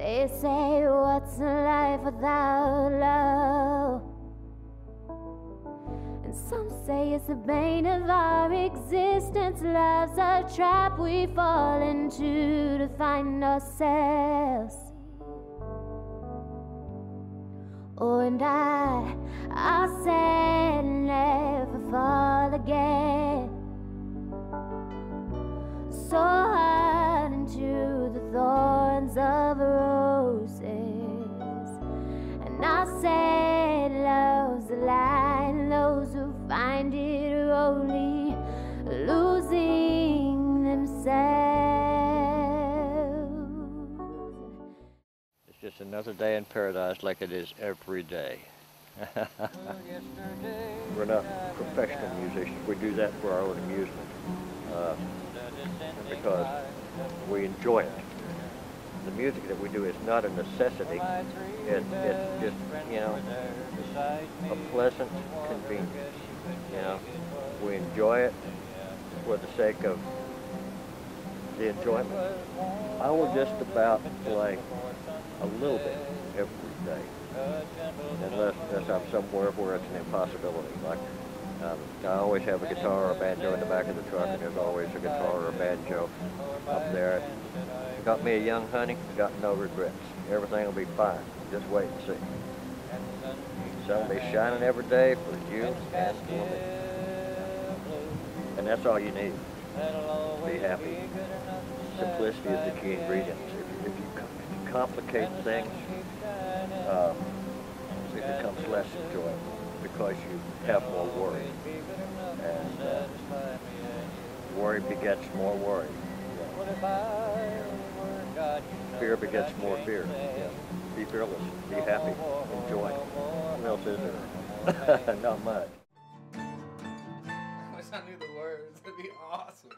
They say, what's life without love? And some say it's the bane of our existence. Love's a trap we fall into to find ourselves. Oh, and I said never fall again. So hard into the thorns of roses. And I said love's a lie, and those who find it are only losing themselves. It's just another day in paradise like it is every day. We're not professional musicians. We do that for our own amusement because we enjoy it. The music that we do is not a necessity. It's just, you know, a pleasant convenience. You know, we enjoy it for the sake of the enjoyment. I will just about play a little bit every day, unless I'm somewhere where it's an impossibility. Like I always have a guitar or a banjo in the back of the truck, and there's always a guitar or a banjo up there. Got me a young honey, got no regrets. Everything will be fine. Just wait and see. The sun will be shining every day for you and for me. And that's all you need. Be happy. Simplicity is the key ingredient. If you complicate things, it becomes less enjoyable because you have more worry. And worry begets more worry. Fear begets more fear. Yeah. Be fearless, be happy, enjoy. What else is there? Not much. I wish I knew the words. That'd be awesome.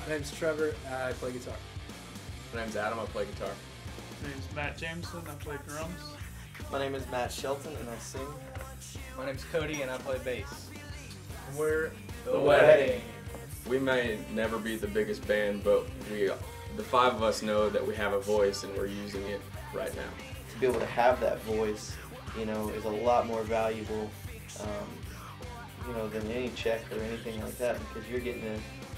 My name's Trevor, I play guitar. My name's Adam, I play guitar. My name's Matt Jameson, I play drums. My name is Matt Shelton and I sing. My name's Cody and I play bass. And we're The Wedding. We may never be the biggest band, but the five of us know that we have a voice and we're using it right now. To be able to have that voice, you know, is a lot more valuable, you know, than any check or anything like that, because you're getting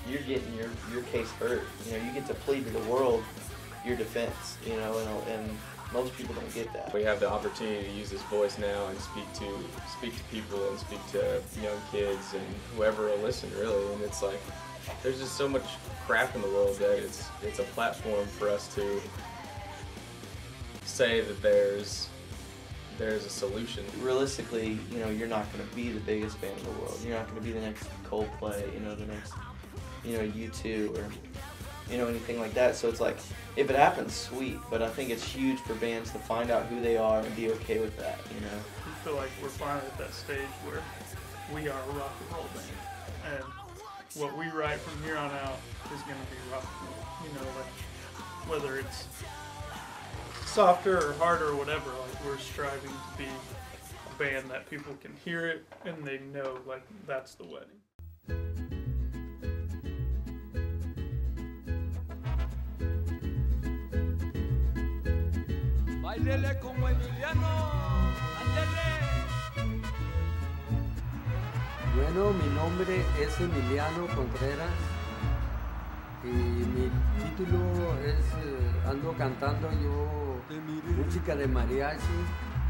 your case heard. You know, you get to plead to the world your defense, you know, and most people don't get that. We have the opportunity to use this voice now and speak to people and speak to young kids and whoever will listen, really. And it's like, there's just so much crap in the world that it's a platform for us to say that there's a solution. Realistically, you know, you're not going to be the biggest band in the world. You're not going to be the next Coldplay, you know, the next, you know, U2 or, you know, anything like that. So it's like, if it happens, sweet. But I think it's huge for bands to find out who they are and be okay with that, you know. I feel like we're finally at that stage where we are a rock and roll band. And what we write from here on out is going to be rock and roll. You know, like, whether it's softer or harder or whatever, like, we're striving to be a band that people can hear it and they know, like, that's The Wedding. Báilele como Emiliano, ándele. Bueno, mi nombre es Emiliano Contreras y mi título es, ando cantando yo música de mariachi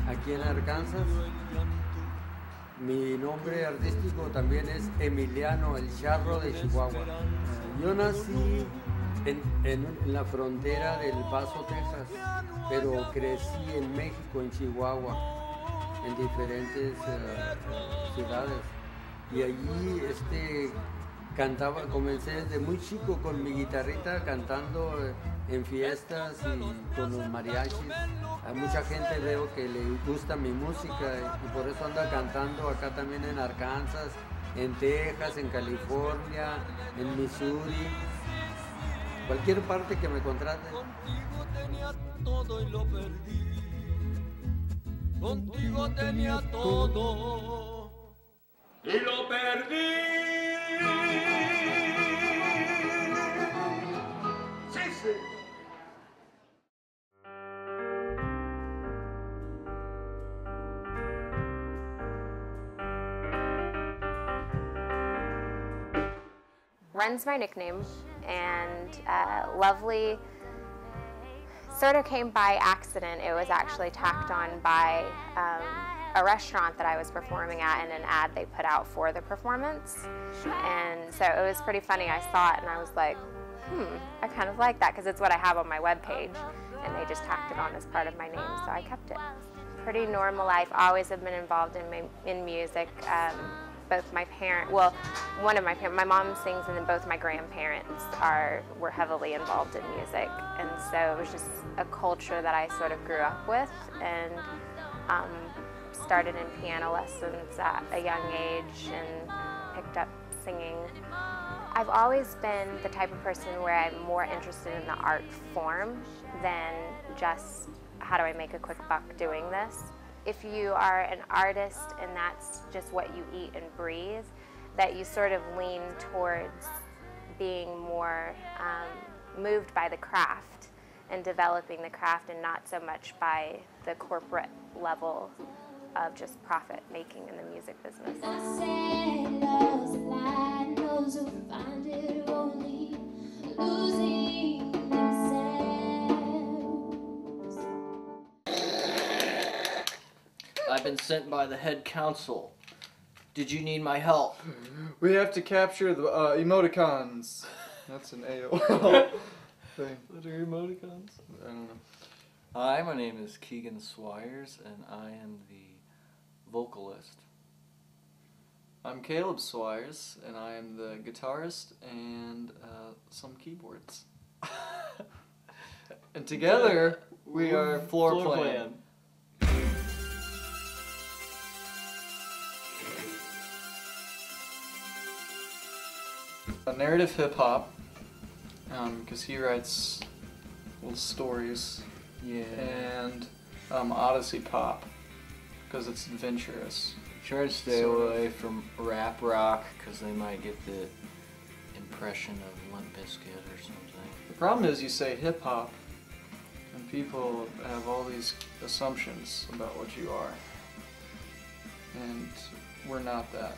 aquí en Arkansas. Mi nombre artístico también es Emiliano el Charro de Chihuahua. Yo nací en la frontera del Paso, Texas, pero crecí en México, en Chihuahua, en diferentes ciudades. Y allí cantaba, comencé desde muy chico con mi guitarrita cantando en fiestas y con los mariachis. A mucha gente veo que le gusta mi música y por eso anda cantando acá también en Arkansas, en Texas, en California, en Missouri. Cualquier parte que me contraten. Contigo tenía todo y lo perdí. contigo tenía todo y lo perdí. Sí, sí. Ren's my nickname, and Lovely sort of came by accident. It was actually tacked on by a restaurant that I was performing at in an ad they put out for the performance. And so it was pretty funny. I saw it and I was like, I kind of like that because it's what I have on my webpage, and they just tacked it on as part of my name, so I kept it. Pretty normal life, always have been involved in music. Both my parents, well, one of my parents, my mom sings, and then both my grandparents were heavily involved in music. And so it was just a culture that I sort of grew up with, and started in piano lessons at a young age and picked up singing. I've always been the type of person where I'm more interested in the art form than just how do I make a quick buck doing this. If you are an artist and that's just what you eat and breathe, that you sort of lean towards being more moved by the craft and developing the craft, and not so much by the corporate level of just profit making in the music business. I've been sent by the head council. Did you need my help? We have to capture the emoticons. That's an AOL thing. What are emoticons? I don't know. Hi, my name is Keegan Swires, and I am the vocalist. I'm Caleb Swires, and I am the guitarist and some keyboards. And together, we are Floor Plan. Narrative hip-hop, because he writes little stories. Yeah. And Odyssey pop, because it's adventurous. Try to stay away from rap rock, because they might get the impression of Limp Bizkit or something. The problem is you say hip-hop, and people have all these assumptions about what you are. And we're not that.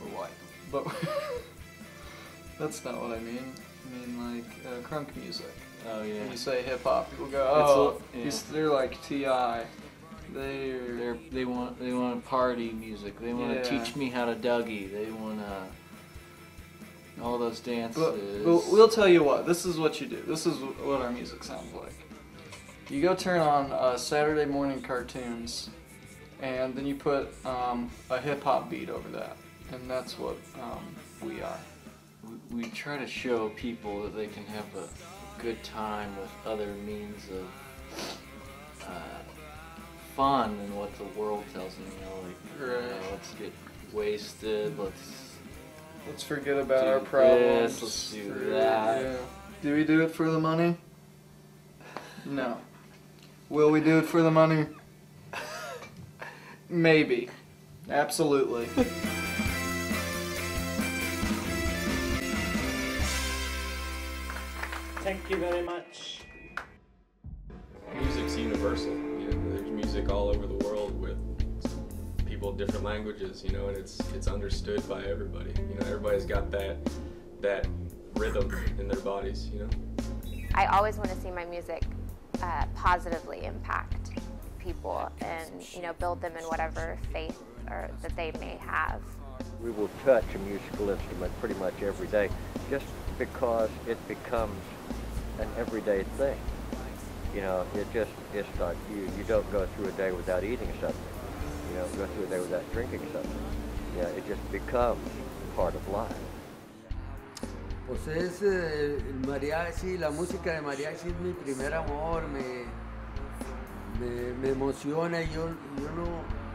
We're white. But that's not what I mean. I mean like crunk music. Oh yeah. When you say hip hop, people go, oh, they're like T.I. They want party music. They want to teach me how to Dougie. They want all those dances. But we'll tell you what. This is what you do. This is what our music sounds like. You go turn on Saturday morning cartoons, and then you put a hip hop beat over that. And that's what we are. We try to show people that they can have a good time with other means of fun than what the world tells them. Let's get wasted. Let's forget about our problems. Let's do that. Yeah. Do we do it for the money? No. Will we do it for the money? Maybe. Absolutely. Thank you very much. Music's universal. You know, there's music all over the world with people of different languages, you know, and it's understood by everybody. You know, everybody's got that rhythm in their bodies, you know. I always want to see my music positively impact people and, you know, build them in whatever faith or that they may have. We will touch a musical instrument pretty much every day just because it becomes an everyday thing. You know, it's like you don't go through a day without eating something. You don't go through a day without drinking something. You know, it just becomes part of life. Pues es el mariachi, la música de mariachi es mi primer amor, me emociona y yo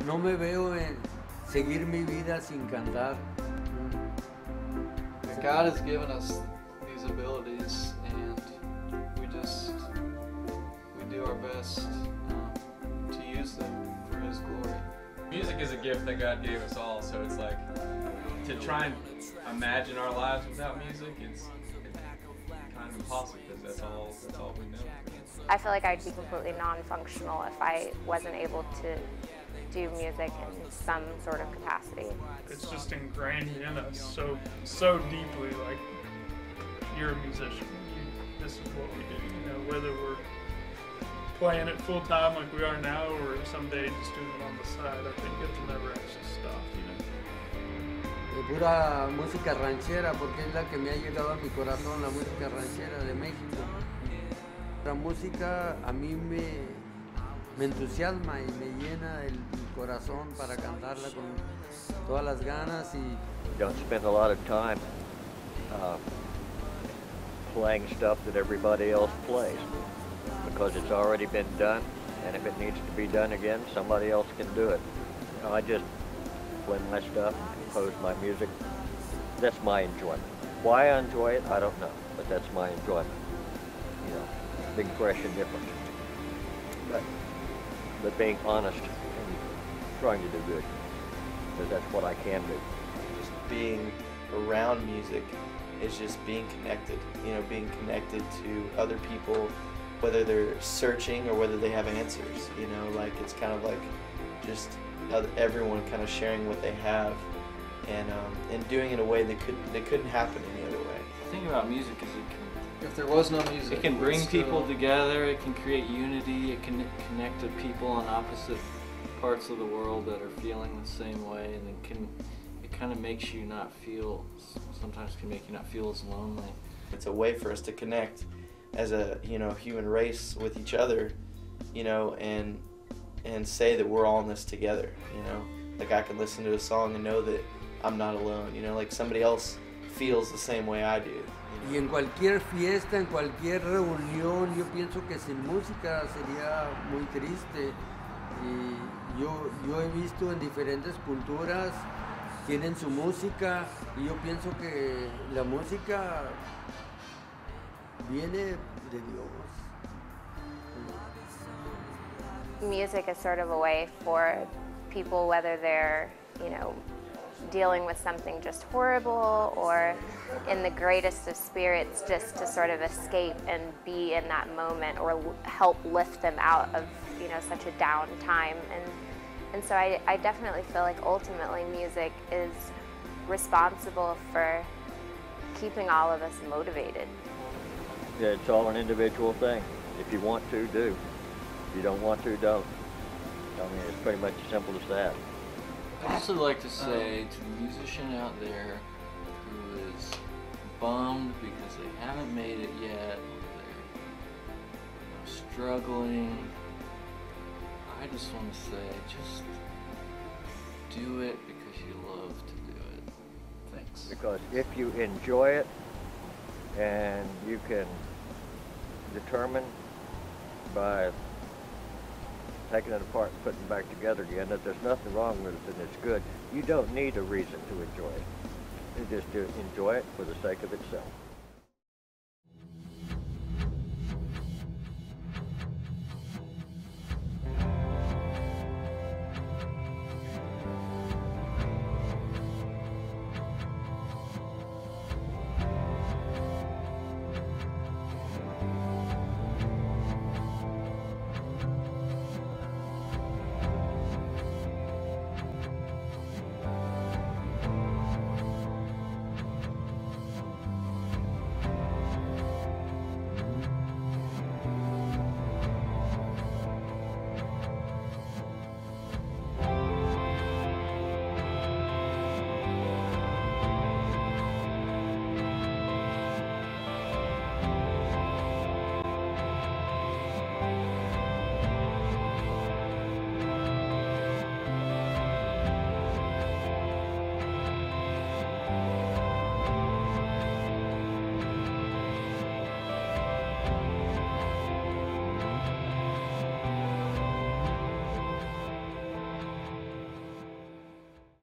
no me veo en seguir mi vida sin cantar. God has given us these abilities, and we do our best to use use them for His glory. Music is a gift that God gave us all, so it's like to try and imagine our lives without music, it's kind of impossible because that's all we know. I feel like I'd be completely non-functional if I wasn't able to do music in some sort of capacity. It's just ingrained in us so deeply. Like, you're a musician. This is what we do. You know, whether we're playing it full time like we are now, or someday just doing it on the side, I think it'll never actually stop. You know. Pura música ranchera, porque es la que me ha llegado a mi corazón, la música ranchera de México. La música a mí me entusiasma y me llena el corazón para cantarla con todas las ganas. Y don't spend a lot of time playing stuff that everybody else plays, because it's already been done, and if it needs to be done again, somebody else can do it. You know, I just play my stuff, compose my music. That's my enjoyment. Why I enjoy it, I don't know, but that's my enjoyment. You know, big, fresh, and different. But being honest and trying to do good, because that's what I can do. Just being around music is just being connected. You know, being connected to other people, whether they're searching or whether they have answers. You know, like it's kind of like just everyone kind of sharing what they have, and doing it in a way that couldn't happen any other way. The thing about music is if there was no music, it can bring people together, it can create unity, it can connect to people on opposite parts of the world that are feeling the same way, and it kind of makes you not feel, sometimes can make you not feel as lonely. It's a way for us to connect as a, you know, human race with each other, you know, and say that we're all in this together, you know. Like I can listen to a song and know that I'm not alone, you know, like somebody else feels the same way I do. Y en cualquier fiesta, en cualquier reunión, yo pienso que sin música sería muy triste. Y yo he visto en diferentes culturas, tienen su música, y yo pienso que la música viene de Dios. Music is sort of a way for people, whether they're, you know, dealing with something just horrible or in the greatest of spirits, just to sort of escape and be in that moment or help lift them out of, you know, such a down time. And so I definitely feel like ultimately music is responsible for keeping all of us motivated. Yeah, it's all an individual thing. If you want to, do. If you don't want to, don't. I mean, it's pretty much as simple as that. I'd also like to say to the musician out there who is bummed because they haven't made it yet, they're struggling, I just want to say, just do it because you love to do it. Thanks. Because if you enjoy it and you can determine by taking it apart and putting it back together again that there's nothing wrong with it and it's good, you don't need a reason to enjoy it. You just enjoy it for the sake of itself.